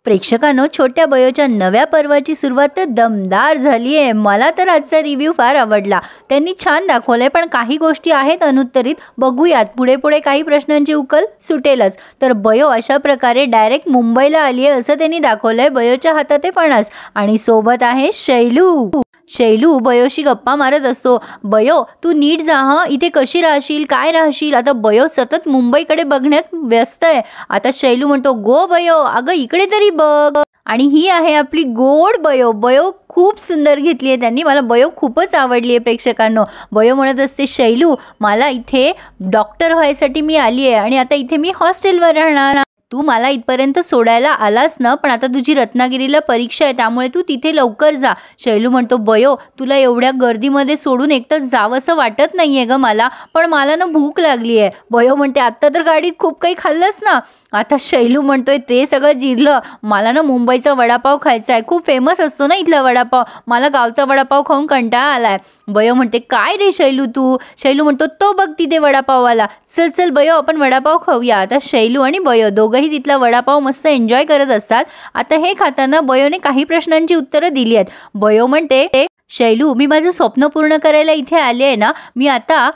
प्रेक्षकांनो, छोट्या बयोच्या नव्या पर्वाची सुरुवात तर दमदार झाली आहे. मला तर आजचा रिव्ह्यू फार आवडला. त्यांनी छान दाखवलंय, पण काही गोष्टी आहेत अनुत्तरित. बघूयात पुढे पुढे काही प्रश्नांची उकल सुटेलच. तर बयो अशा प्रकारे डायरेक्ट मुंबईला आली आहे असं त्यांनी दाखवलंय. बयोच्या हातात आहे फणस आणि सोबत आहे शैलू. शैलू बयोशी गप्पा मारत असतो. बयो, तू नीट जा हं, इथे कशी राहशील, काय राहशील. आता बयो सतत मुंबईकडे बघण्यात व्यस्त आहे. आता शैलू म्हणतो, गो बयो, अगं इकडे तरी बघ. आणि ही आहे आपली गोड बयो. बयो खूप सुंदर घेतली आहे त्यांनी. मला बयो खूपच आवडली आहे प्रेक्षकांनो. बयो म्हणत असते, शैलू मला इथे डॉक्टर व्हायसाठी मी आली आहे आणि आता इथे मी हॉस्टेलवर राहणार. तू मला इथपर्यंत सोडायला आलास ना, पण आता तुझी रत्नागिरीला परीक्षा आहे त्यामुळे तू तिथे लवकर जा. शैलू म्हणतो, बयो तुला एवढ्या गर्दीमध्ये सोडून एकटं जावंसं वाटत नाहीये ग मला, पण मला ना भूक लागली आहे. बयो म्हणते, आत्ता तर गाडीत खूप काही खाल्लंस ना. आता शैलू म्हणतोय, ते सगळं जिरलं, मला ना मुंबईचा वडापाव खायचा आहे, खूप फेमस असतो ना इथला वडापाव, मला गावचा वडापाव खाऊन कंटाळा आलाय. बयो म्हणते, काय रे शैलू तू. शैलू म्हणतो, तो बघ तिथे वडापाववाला, चल चल बयो आपण वडापाव खाऊया. आता शैलू आणि बयो दोघंही तिथला वडापाव मस्त एन्जॉय करत असतात. आता हे खाताना बयोने काही प्रश्नांची उत्तरं दिली आहेत. बयो म्हणते, शैलू मी माझं स्वप्न पूर्ण करायला इथे आले आहे ना, मी आता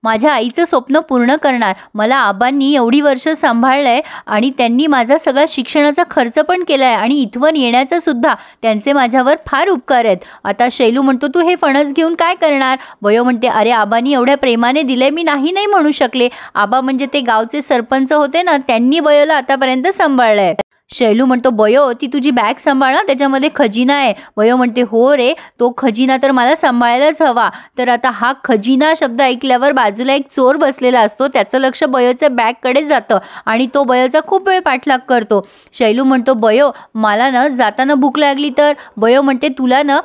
माझ्या आईचं स्वप्न पूर्ण करणार. मला आबांनी एवढी वर्ष सांभाळलंय आणि त्यांनी माझा सगळा शिक्षणाचा खर्च पण केलाय आणि इथवर येण्याचा सुद्धा त्यांचे माझ्यावर फार उपकार आहेत. आता शैलू म्हणतो, तू हे फणस घेऊन काय करणार. बयो म्हणते, अरे आबांनी एवढ्या प्रेमाने दिलंय, मी नाही नाही म्हणू शकले. आबा म्हणजे ते गावचे सरपंच होते ना, त्यांनी बयोला आतापर्यंत सांभाळलंय. शैलू म्हणतो, बयो ती तुझी बॅग सांभाळ ना, त्याच्यामध्ये खजिना आहे. बयो म्हणते, हो रे, तो खजिना तर मला सांभाळायलाच हवा. तर आता हा खजिना शब्द ऐकल्यावर बाजूला एक चोर बसलेला असतो, त्याचं लक्ष बयोच्या बॅगकडे जातं आणि तो बयोचा खूप वेळ पाठलाग करतो. शैलू म्हणतो, बयो मला ना जाताना भूक लागली तर. बयो म्हणते, तुला ना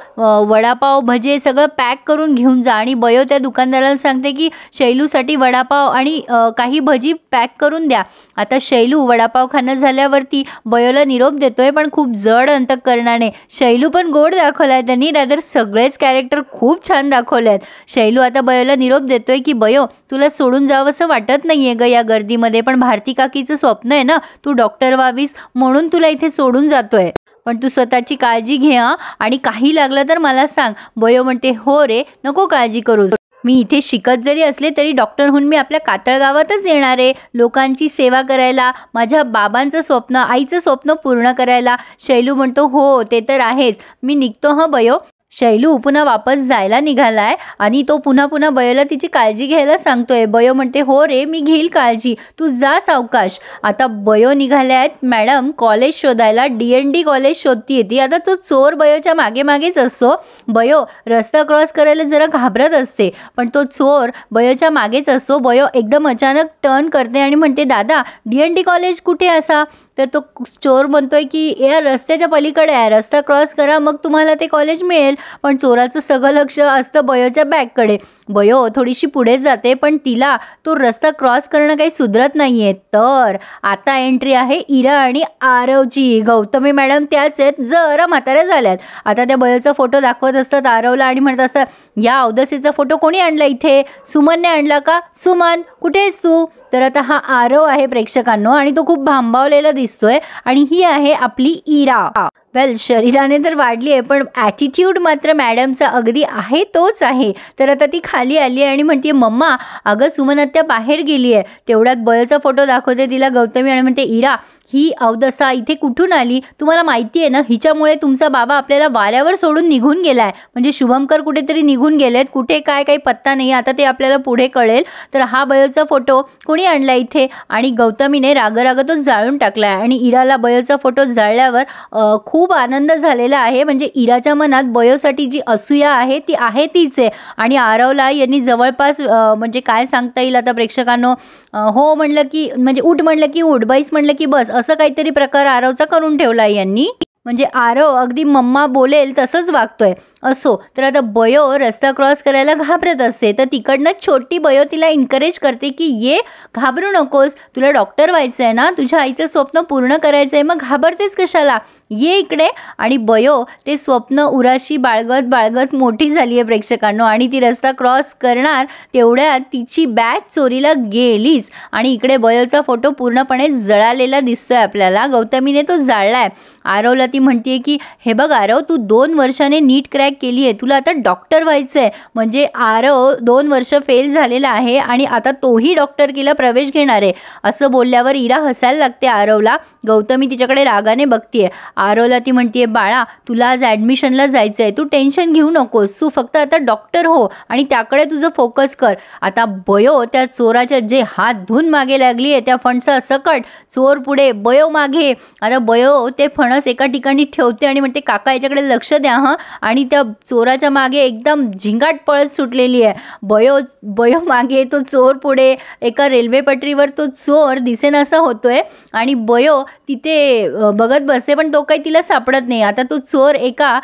वडापाव भजे सगळं पॅक करून घेऊन जा. आणि बयो त्या दुकानदाराला सांगते की शैलूसाठी वडापाव आणि काही भजी पॅक करून द्या. आता शैलू वडापाव खाणं झाल्यावरती बयोला निरोप देतोय, पण खूप जड अंतःकरणाने. शैलू पण गोड दाखवलाय त्यांनी, रादर सगळेच कॅरेक्टर खूप छान दाखवले आहेत. शैलू आता बयोला निरोप देतोय की बयो तुला सोडून जावं असं वाटत नाहीये ग या गर्दीमध्ये, पण भारती काकीचं स्वप्न आहे ना, तू डॉक्टर व्हावीस म्हणून तुला इथे सोडून जातोय, पण तू स्वतःची काळजी घे हं, आणि काही लागलं तर मला सांग. बयो म्हणते, हो रे, नको काळजी करूस, मी इथे शिकत जरी असले तरी डॉक्टर होऊन मी आपल्या कातळ गावातच येणार आहे, लोकांची सेवा करायला, माझ्या बाबांचं स्वप्न आईचं स्वप्न पूर्ण करायला. शैलू म्हणतो, हो ते तर आहेच, मी निघतो हं बयो. शैलू पुन्हा वापस जायला निघालाय आणि तो पुन्हा पुन्हा बयोला तिची काळजी घ्यायला सांगतोय. बयो म्हणते, हो रे मी घेईल काळजी, तू जा सावकाश. आता बयो निघाल्या आहेत मॅडम कॉलेज शोधायला. DND कॉलेज शोधती येते. आता तो चोर बयोच्या मागे मागेच असतो. बयो रस्ता क्रॉस करायला जरा घाबरत असते, पण तो चोर बयोच्या मागेच असतो. बयो एकदम अचानक टर्न करते आणि म्हणते, दादा DND कॉलेज कुठे असा. तर तो चोर म्हणतोय की या रस्त्याच्या पलीकडे आहे, रस्ता क्रॉस करा मग तुम्हाला ते कॉलेज मिळेल. पण चोराचं सगळं लक्ष असतं बयोच्या बॅगकडे. बयो थोडीशी पुढे जाते, पण तिला तो रस्ता क्रॉस करणं काही सुधरत नाहीये. तर आता एंट्री आहे इरा आणि आरवची. गौतमी मॅडम त्याच आहेत, जरा म्हाताऱ्या झाल्यात. आता त्या बयोचा फोटो दाखवत असतात आरवला आणि म्हणत असतात, या अवदसीचा फोटो कोणी आणला इथे. सुमनने आणला का. सुमन कुठे आहेस तू. तर आता हा आरव आहे प्रेक्षकांनो आणि तो खूप भांबावलेला दिसतोय. आणि ही आहे आपली इरा. वेल शरीराने तर वाढली आहे, पण ॲटिट्यूड मात्र मॅडमचा अगदी आहे तोच आहे. तर आता ती खाली आली आहे आणि म्हणते, मम्मा अगं सुमन आत्या बाहेर गेली आहे. तेवढ्यात बयोचा फोटो दाखवते तिला गौतमी आणि म्हणते, इरा ही अवदसा इथे कुठून आली. तुम्हाला माहिती आहे ना, हिच्यामुळे तुमचा बाबा आपल्याला वाऱ्यावर सोडून निघून गेलाय. म्हणजे शुभमकर कुठेतरी निघून गेलेत, कुठे काय काही पत्ता नाही. आता ते आपल्याला पुढे कळेल. तर हा बयोचा फोटो कोणी आणला इथे. आणि गौतमीने राग तो जाळून टाकलाय. आणि इराला बयोचा फोटो जाळल्यावर खूप आनंद झालेला आहे. म्हणजे इराच्या मनात बयोसाठी जी असूया आहे ती आहे तीच आहे. आणि आरवला यांनी जवळपास म्हणजे काय सांगता येईल आता प्रेक्षकांनो, हो म्हणलं की म्हणजे उठ म्हणलं की उठ, बैस म्हणलं की बस, असं काहीतरी प्रकार आरवचा करून ठेवला यांनी. म्हणजे आरव अगदी मम्मा बोलेल तसंच वागतोय. असो तर आता बयो रस्ता क्रॉस करायला घाबरत असते, तर तिकडनं छोटी बयो तिला एन्करेज करते की ये, घाबरू नकोस, तुला डॉक्टर व्हायचं आहे ना, तुझ्या आईचं स्वप्न पूर्ण करायचं आहे, मग घाबरतेस कशाला, ये इकडे. आणि बयो ते स्वप्न उराशी बाळगत बाळगत मोठी झाली आहे प्रेक्षकांनो, आणि ती रस्ता क्रॉस करणार तेवढ्यात तिची बॅग चोरीला गेलीच. आणि इकडे बयोचा फोटो पूर्णपणे जळालेला दिसतोय आपल्याला, गौतमीने तो जाळलाय. आरवला ती म्हणते की हे बघ आरव, तू 2 वर्षाने नीट क्रॅक केली आहे, तुला आता डॉक्टर व्हायचं आहे. म्हणजे आरव 2 वर्ष फेल झालेला आहे आणि आता तोही डॉक्टरकीला प्रवेश घेणार आहे. असं बोलल्यावर इरा हसायला लागते आरवला. गौतमी तिच्याकडे रागाने बघतीये. आरवला ती म्हणते बाळा, तुला आज ॲडमिशनला जायचं आहे, तू टेन्शन घेऊ नकोस, तू फक्त आता डॉक्टर हो आणि त्याकडे तुझं फोकस कर. आता बयो त्या चोराच्या जे हात धुवून मागे लागली आहे त्या फणसा सकट, चोर पुढे बयो मागे. आता बयो ते फणस एका ठिकाणी ठेवते आणि म्हणते काका याच्याकडे लक्ष द्या हं. आणि त्या चोराच्या मागे एकदम झिंगाट पळत सुटलेली आहे. बयो मागे, तो चोर पुढे. एका रेल्वे पटरीवर तो चोर दिसेनासा होतोय आणि बयो तिथे बघत बसते, पण तो काही तिला सापडत नाही. आता तो चोर एका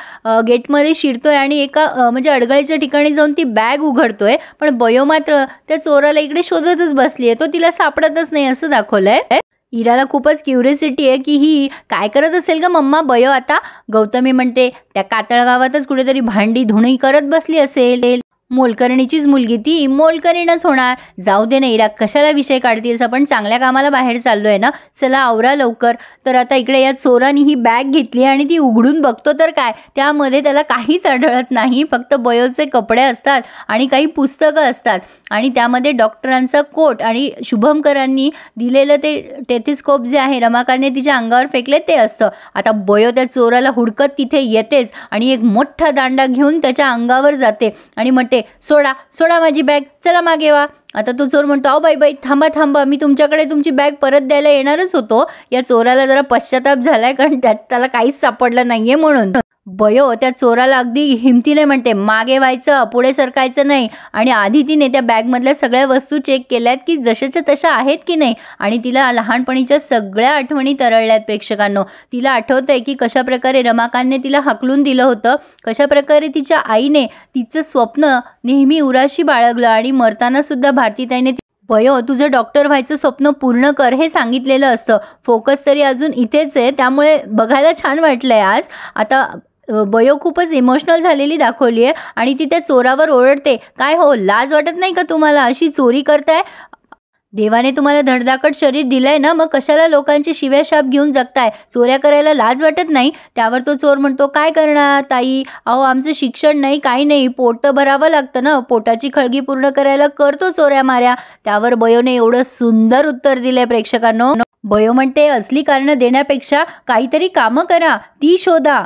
गेटमध्ये शिरतोय आणि एका म्हणजे अडगळीच्या ठिकाणी जाऊन ती बॅग उघडतोय, पण बयो मात्र त्या चोराला इकडे शोधतच बसली आहे, तो तिला सापडतच नाही असं दाखवलंय. इराला खूपच क्युरियोसिटी आहे की ही काय करत असेल का मम्मा बयो आता. गौतमी म्हणते त्या कातळ गावातच कुठेतरी भांडी धुणी करत बसली असेल. मोलकरणीचीच मुलगी ती, मोलकरीणच होणार. जाऊ दे ना इरा, कशाला विषय काढतेस, आपण चांगल्या कामाला बाहेर चाललोय ना, चला आवरा लवकर. तर आता इकडे या चोराने ही बॅग घेतली आणि ती उघडून बघतो तर काय, त्यामध्ये त्याला काहीच आढळत नाही, फक्त बयोचे कपडे असतात आणि काही पुस्तकं असतात आणि त्यामध्ये डॉक्टरांचा कोट आणि शुभमकरांनी दिलेलं ते टेथिस्कोप जे आहे रमाकांतने तिच्या अंगावर फेकले ते असतं. आता बयो त्या चोराला हुडकत तिथे येतेच आणि एक मोठा दांडा घेऊन त्याच्या अंगावर जाते आणि म्हणते सोडा सोडा माझी बॅग, चला मागे वा. आता तो चोर म्हणतो अहो बाई थांबा थांबा, मी तुमच्याकडे तुमची बॅग परत द्यायला येणारच होतो. या चोराला जरा पश्चाताप झालाय, कारण त्याला काहीच सापडलं नाहीये म्हणून. बयो त्या चोराला अगदी हिमतीने म्हणते मागे व्हायचं, पुढे सरकायचं नाही. आणि आधी तिने त्या बॅगमधल्या सगळ्या वस्तू चेक केल्यात की जशाच्या तशा आहेत की नाही, आणि तिला लहानपणीच्या सगळ्या आठवणी तरळल्यात प्रेक्षकांनो. तिला आठवतंय की कशाप्रकारे रमाकांतने तिला हाकलून दिलं होतं, कशाप्रकारे तिच्या आईने तिचं स्वप्न नेहमी उराशी बाळगलं आणि मरताना सुद्धा भारतीताईने बयो तुझं डॉक्टर व्हायचं स्वप्न पूर्ण कर हे सांगितलेलं असतं. फोकस तरी अजून इथेच आहे, त्यामुळे बघायला छान वाटलंय आज. आता बयो खूपच इमोशनल झालेली दाखवली आहे आणि ती त्या चोरावर ओरडते, काय हो लाज वाटत नाही का तुम्हाला, अशी चोरी करताय, देवाने तुम्हाला धडधाकट शरीर दिलंय ना, मग कशाला लोकांचे शिव्या शाप घेऊन जगताय, चोऱ्या करायला लाज वाटत नाही. त्यावर तो चोर म्हणतो काय करणार ताई, अहो आमचं शिक्षण नाही काही नाही, पोट तर भरावं लागतं ना, पोटाची खळगी पूर्ण करायला करतो चोऱ्या माऱ्या. त्यावर बयोने एवढं सुंदर उत्तर दिलंय प्रेक्षकांनो. बयो म्हणते असली कारणं देण्यापेक्षा काहीतरी कामं करा, ती शोधा.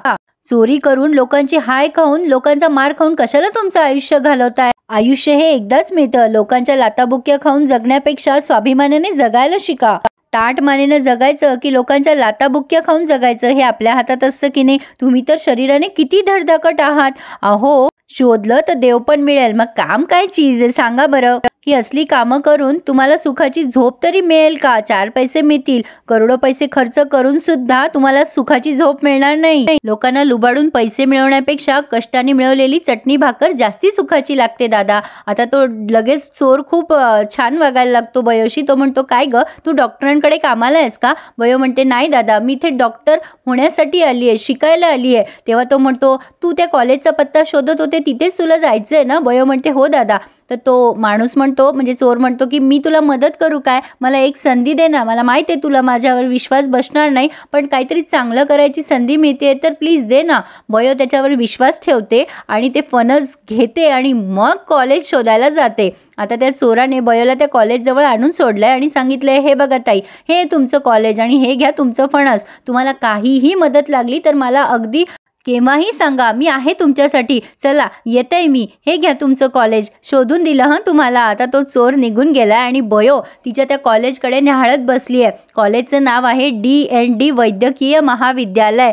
चोरी करून लोकांची हाय खाऊन लोकांचा मार खाऊन कशाला तुमचं आयुष्य घालवताय. आयुष्य हे एकदाच मिळतं, लोकांच्या लाताबुक्या खाऊन जगण्यापेक्षा स्वाभिमानाने जगायला शिका. ताट मानेनं जगायचं की लोकांच्या लाताबुक्या खाऊन जगायचं हे आपल्या हातात असतं की नाही. तुम्ही तर शरीराने किती धडधाकट आहात. अहो शोधलं तर देव पण मिळेल, मग काम काय चीज आहे सांगा बरं. ही असली कामं करून तुम्हाला सुखाची झोप तरी मिळेल का, 4 पैसे मिळतील, करोडो पैसे खर्च करून सुद्धा तुम्हाला सुखाची झोप मिळणार नाही. लोकांना लुबाडून पैसे मिळवण्यापेक्षा कष्टाने मिळवलेली चटणी भाकर जास्ती सुखाची लागते दादा. आता तो लगेच चोर खूप छान वागायला लागतो बयोशी. तो म्हणतो काय ग तू डॉक्टरांकडे कामाला आहेस का. बयो म्हणते नाही दादा, मी इथे डॉक्टर होण्यासाठी आली आहे, शिकायला आली आहे. तेव्हा तो म्हणतो तू त्या कॉलेजचा पत्ता शोधत होते तिथेच तुला जायचं आहे ना. बयो म्हणते हो दादा. तर तो माणूस म्हणतो म्हणजे चोर म्हणतो की मी तुला मदत करू काय, मला एक संधी दे ना, मला माहिती आहे तुला माझ्यावर विश्वास बसणार नाही, पण काहीतरी चांगलं करायची संधी मिळते तर प्लीज दे ना. बयो त्याच्यावर विश्वास ठेवते आणि ते फणस घेते आणि मग कॉलेज शोधायला जाते. आता त्या चोराने बयोला त्या कॉलेजजवळ आणून सोडलंय आणि सांगितलंय हे बघा ताई, हे तुमचं कॉलेज आणि हे घ्या तुमचं फणस, तुम्हाला काहीही मदत लागली तर मला अगदी केव्हाही सांगा, मी आहे तुमच्यासाठी, चला येतय मी, हे घ्या तुमचं कॉलेज, शोधून दिलं हं तुम्हाला. आता तो चोर निघून गेलाय आणि बयो तिच्या त्या कॉलेजकडे न्याहाळत बसली आहे. कॉलेजचं नाव आहे DND वैद्यकीय महाविद्यालय.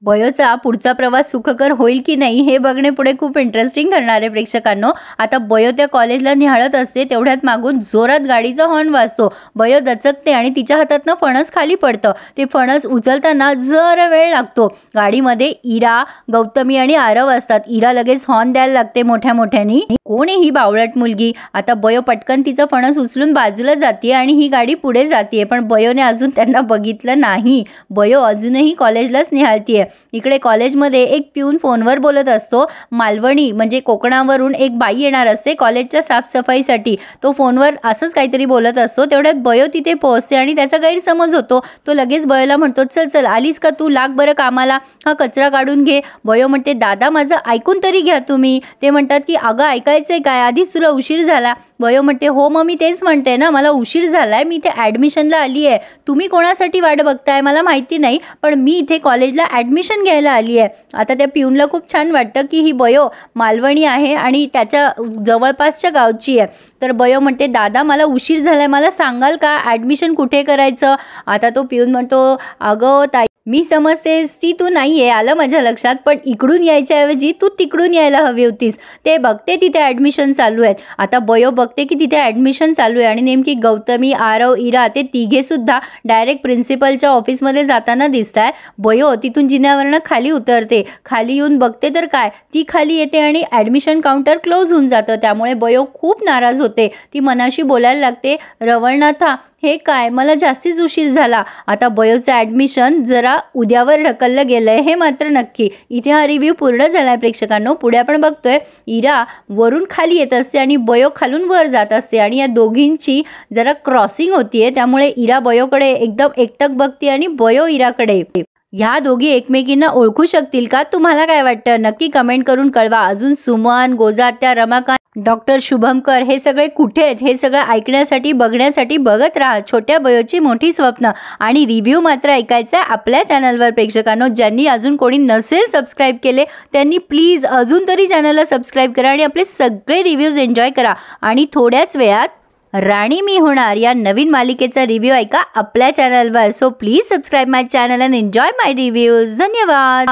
बयोचा पुढचा प्रवास सुखकर होईल की नाही हे बघणे पुढे खूप इंटरेस्टिंग ठरणार आहे प्रेक्षकांनो. आता बयो त्या कॉलेजला निहाळत असते, तेवढ्यात मागून जोरात गाडीचा हॉर्न वाजतो. बयो दचकते आणि तिच्या हातातनं फणस खाली पडतं. ते फणस उचलताना जरा वेळ लागतो. गाडीमध्ये इरा, गौतमी आणि आरव असतात. इरा लगेच हॉर्न द्यायला लागते मोठ्या मोठ्यानी. कोण आहे ही बावळट मुलगी? आता बयो पटकन तिचं फणस उचलून बाजूला जाते आणि ही गाडी पुढे जाते, पण बयोने अजून त्यांना बघितलं नाही. बयो अजूनही कॉलेजलाच निहाळतीये. इकडे कॉलेजमध्ये एक पिऊन फोनवर बोलत असतो. मालवणी म्हणजे कोकणावरून एक बाई येणार असते कॉलेजच्या साफसफाईसाठी. तो फोनवर असंच काहीतरी बोलत असतो. तेवढ्यात बयो तिथे पोहोचते आणि त्याचा गैरसमज होतो. तो लगेच बयोला म्हणतो, चल चल आलीस का तू, लाग बरं कामाला, हा कचरा काढून घे. बयो म्हणते, दादा माझं ऐकून तरी घ्या तुम्ही. ते म्हणतात की अगं ऐकायचंय काय, आधीच तुला उशीर झाला. बयो म्हणते, हो मग मी तेच म्हणते ना, मला उशीर झालाय, मी इथे ॲडमिशनला आली आहे. तुम्ही कोणासाठी वाट बघताय मला माहिती नाही, पण मी इथे कॉलेजला ॲडमिशन घ्यायला आली आहे. आता त्या पिऊनला खूप छान वाटतं की ही बयो मालवणी आहे आणि त्याच्या जवळपासच्या गावची आहे. तर बयो म्हणते, दादा मला उशीर झालाय, मला सांगाल का ॲडमिशन कुठे करायचं. आता तो पिऊन म्हणतो, अगं ताई मी समजतेस ती तू नाही आहे, आलं माझ्या लक्षात, पण इकडून यायच्याऐवजी तू तिकडून यायला हवी होतीस. ते बघते तिथे ॲडमिशन चालू आहेत. आता बयो बघते की तिथे ॲडमिशन चालू आहे आणि नेमकी गौतमी, आरव, इरा ते तिघेसुद्धा डायरेक्ट प्रिन्सिपलच्या ऑफिसमध्ये जाताना दिसत आहे. बयो तिथून जिन्यावरनं खाली उतरते. खाली येऊन बघते तर काय, ती खाली येते आणि ॲडमिशन काउंटर क्लोज होऊन जातं. त्यामुळे बयो खूप नाराज होते. ती मनाशी बोलायला लागते, रवळनाथा हे काय, मला जास्तीच उशीर झाला. आता बयोचं ॲडमिशन जरा उद्यावर ढकललं गेलंय हे मात्र नक्की. इथे हा रिव्ह्यू पूर्ण झालाय प्रेक्षकांनो. पुढे आपण बघतोय इरा वरून खाली येत असते आणि बयो खालून वर जात असते आणि या दोघींची जरा क्रॉसिंग होतीये. त्यामुळे इरा बयोकडे एकदम एकटक बघते आणि बयो इराकडे. ह्या दोघी एकमेकींना ओळखू शकतील का? तुम्हाला काय वाटतं? नक्की कमेंट करून कळवा. अजून सुमन, गोजात्या, रमाकांत, डॉक्टर शुभंकर हे सगळे कुठे आहेत हे सगळं ऐकण्यासाठी बघण्यासाठी बघत राहा छोट्या बयोची मोठी स्वप्न. आणि रिव्ह्यू मात्र ऐकायचा आहे आपल्या चॅनलवर प्रेक्षकांनो. ज्यांनी अजून कोणी नसेल सबस्क्राईब केले त्यांनी प्लीज अजून तरी चॅनलला सबस्क्राईब करा आणि आपले सगळे रिव्ह्यूज एन्जॉय करा. आणि थोड्याच वेळात राणी मी होणार या नवीन मालिकेचा रिव्ह्यू ऐका आपल्या चॅनलवर. So please subscribe my channel and enjoy my reviews. धन्यवाद.